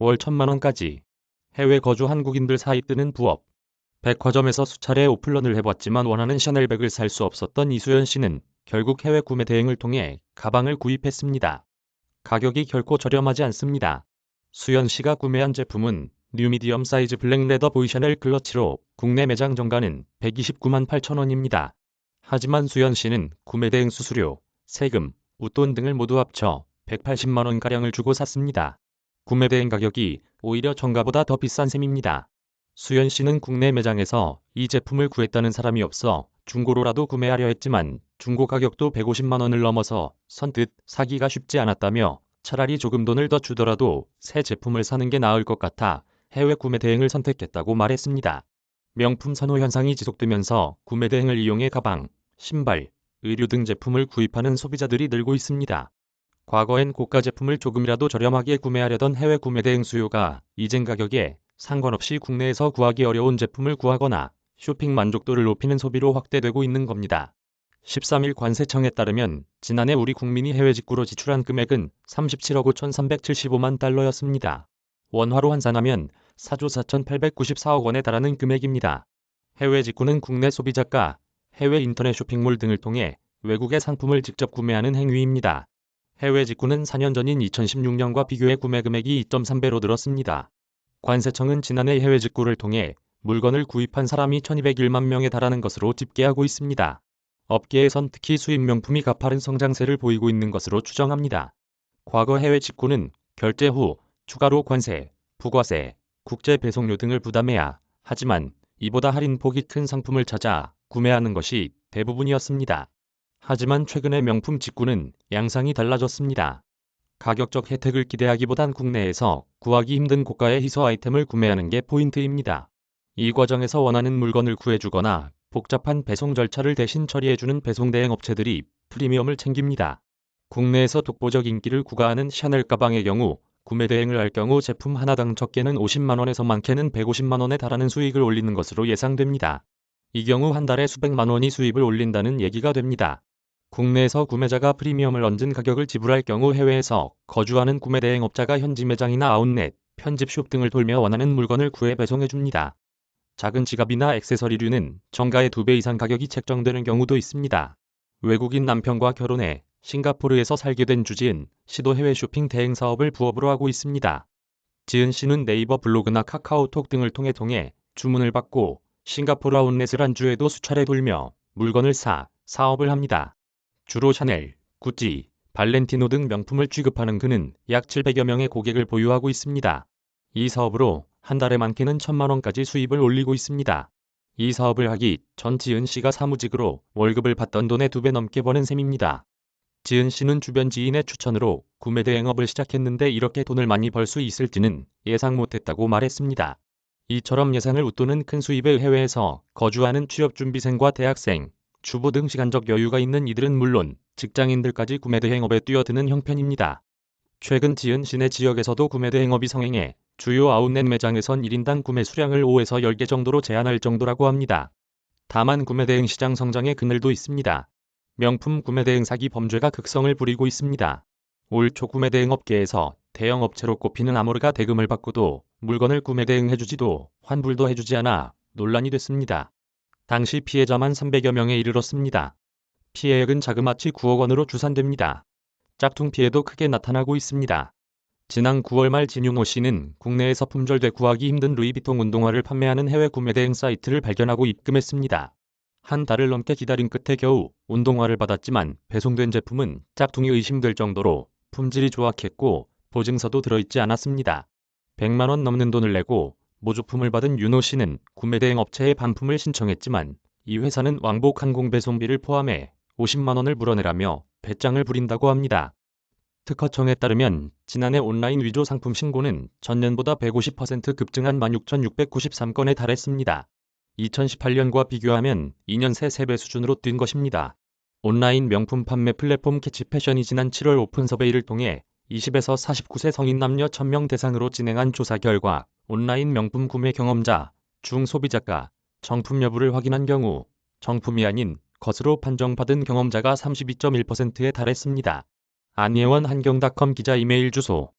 월 1,000만원까지. 해외 거주 한국인들 사이 뜨는 부업. 백화점에서 수차례 오픈런을 해봤지만 원하는 샤넬백을 살 수 없었던 이수연 씨는 결국 해외 구매 대행을 통해 가방을 구입했습니다. 가격이 결코 저렴하지 않습니다. 수연 씨가 구매한 제품은 뉴 미디엄 사이즈 블랙 레더 보이 샤넬 클러치로 국내 매장 정가는 129만 8천원입니다. 하지만 수연 씨는 구매 대행 수수료, 세금, 웃돈 등을 모두 합쳐 180만원가량을 주고 샀습니다. 구매 대행 가격이 오히려 정가보다 더 비싼 셈입니다. 수연 씨는 국내 매장에서 이 제품을 구했다는 사람이 없어 중고로라도 구매하려 했지만 중고 가격도 150만원을 넘어서 선뜻 사기가 쉽지 않았다며 차라리 조금 돈을 더 주더라도 새 제품을 사는 게 나을 것 같아 해외 구매 대행을 선택했다고 말했습니다. 명품 선호 현상이 지속되면서 구매 대행을 이용해 가방, 신발, 의류 등 제품을 구입하는 소비자들이 늘고 있습니다. 과거엔 고가 제품을 조금이라도 저렴하게 구매하려던 해외 구매 대행 수요가 이젠 가격에 상관없이 국내에서 구하기 어려운 제품을 구하거나 쇼핑 만족도를 높이는 소비로 확대되고 있는 겁니다. 13일 관세청에 따르면 지난해 우리 국민이 해외 직구로 지출한 금액은 37억 5,375만 달러였습니다. 원화로 환산하면 4조 4,894억 원에 달하는 금액입니다. 해외 직구는 국내 소비자가 해외 인터넷 쇼핑몰 등을 통해 외국의 상품을 직접 구매하는 행위입니다. 해외 직구는 4년 전인 2016년과 비교해 구매 금액이 2.3배로 늘었습니다. 관세청은 지난해 해외 직구를 통해 물건을 구입한 사람이 1,201만 명에 달하는 것으로 집계하고 있습니다. 업계에선 특히 수입 명품이 가파른 성장세를 보이고 있는 것으로 추정합니다. 과거 해외 직구는 결제 후 추가로 관세, 부가세, 국제 배송료 등을 부담해야 하지만 이보다 할인폭이 큰 상품을 찾아 구매하는 것이 대부분이었습니다. 하지만 최근의 명품 직구는 양상이 달라졌습니다. 가격적 혜택을 기대하기보단 국내에서 구하기 힘든 고가의 희소 아이템을 구매하는 게 포인트입니다. 이 과정에서 원하는 물건을 구해주거나 복잡한 배송 절차를 대신 처리해주는 배송 대행 업체들이 프리미엄을 챙깁니다. 국내에서 독보적 인기를 구가하는 샤넬 가방의 경우 구매 대행을 할 경우 제품 하나당 적게는 50만원에서 많게는 150만원에 달하는 수익을 올리는 것으로 예상됩니다. 이 경우 한 달에 수백만 원이 수입을 올린다는 얘기가 됩니다. 국내에서 구매자가 프리미엄을 얹은 가격을 지불할 경우 해외에서 거주하는 구매 대행 업자가 현지 매장이나 아웃렛, 편집숍 등을 돌며 원하는 물건을 구해 배송해줍니다. 작은 지갑이나 액세서리류는 정가의 2배 이상 가격이 책정되는 경우도 있습니다. 외국인 남편과 결혼해 싱가포르에서 살게 된 주지은 씨도 해외 쇼핑 대행 사업을 부업으로 하고 있습니다. 지은 씨는 네이버 블로그나 카카오톡 등을 통해 주문을 받고 싱가포르 아웃렛을 한 주에도 수차례 돌며 물건을 사업을 합니다. 주로 샤넬, 구찌, 발렌티노 등 명품을 취급하는 그는 약 700여 명의 고객을 보유하고 있습니다. 이 사업으로 한 달에 많게는 1,000만원까지 수입을 올리고 있습니다. 이 사업을 하기 전 지은 씨가 사무직으로 월급을 받던 돈의 2배 넘게 버는 셈입니다. 지은 씨는 주변 지인의 추천으로 구매 대행업을 시작했는데 이렇게 돈을 많이 벌 수 있을지는 예상 못했다고 말했습니다. 이처럼 예상을 웃도는 큰 수입을 해외에서 거주하는 취업준비생과 대학생, 주부 등 시간적 여유가 있는 이들은 물론 직장인들까지 구매 대행업에 뛰어드는 형편입니다. 최근 지은 씨네 지역에서도 구매 대행업이 성행해 주요 아웃렛 매장에선 1인당 구매 수량을 5에서 10개 정도로 제한할 정도라고 합니다. 다만 구매 대행 시장 성장에 그늘도 있습니다. 명품 구매 대행 사기 범죄가 극성을 부리고 있습니다. 올 초 구매 대행 업계에서 대형 업체로 꼽히는 아모르가 대금을 받고도 물건을 구매 대행해주지도 환불도 해주지 않아 논란이 됐습니다. 당시 피해자만 300여 명에 이르렀습니다. 피해액은 자그마치 9억 원으로 추산됩니다. 짝퉁 피해도 크게 나타나고 있습니다. 지난 9월 말 진용호 씨는 국내에서 품절돼 구하기 힘든 루이비통 운동화를 판매하는 해외 구매 대행 사이트를 발견하고 입금했습니다. 한 달을 넘게 기다린 끝에 겨우 운동화를 받았지만 배송된 제품은 짝퉁이 의심될 정도로 품질이 조악했고 보증서도 들어있지 않았습니다. 100만 원 넘는 돈을 내고 모조품을 받은 윤호 씨는 구매 대행 업체에 반품을 신청했지만 이 회사는 왕복 항공 배송비를 포함해 50만 원을 물어내라며 배짱을 부린다고 합니다. 특허청에 따르면 지난해 온라인 위조 상품 신고는 전년보다 150% 급증한 16,693건에 달했습니다. 2018년과 비교하면 2년 새 3배 수준으로 뛴 것입니다. 온라인 명품 판매 플랫폼 캐치패션이 지난 7월 오픈 서베이를 통해 20에서 49세 성인 남녀 1,000명 대상으로 진행한 조사 결과 온라인 명품 구매 경험자 중 소비자가 정품 여부를 확인한 경우 정품이 아닌 것으로 판정받은 경험자가 32.1%에 달했습니다. 안예원 한경닷컴 기자 이메일 주소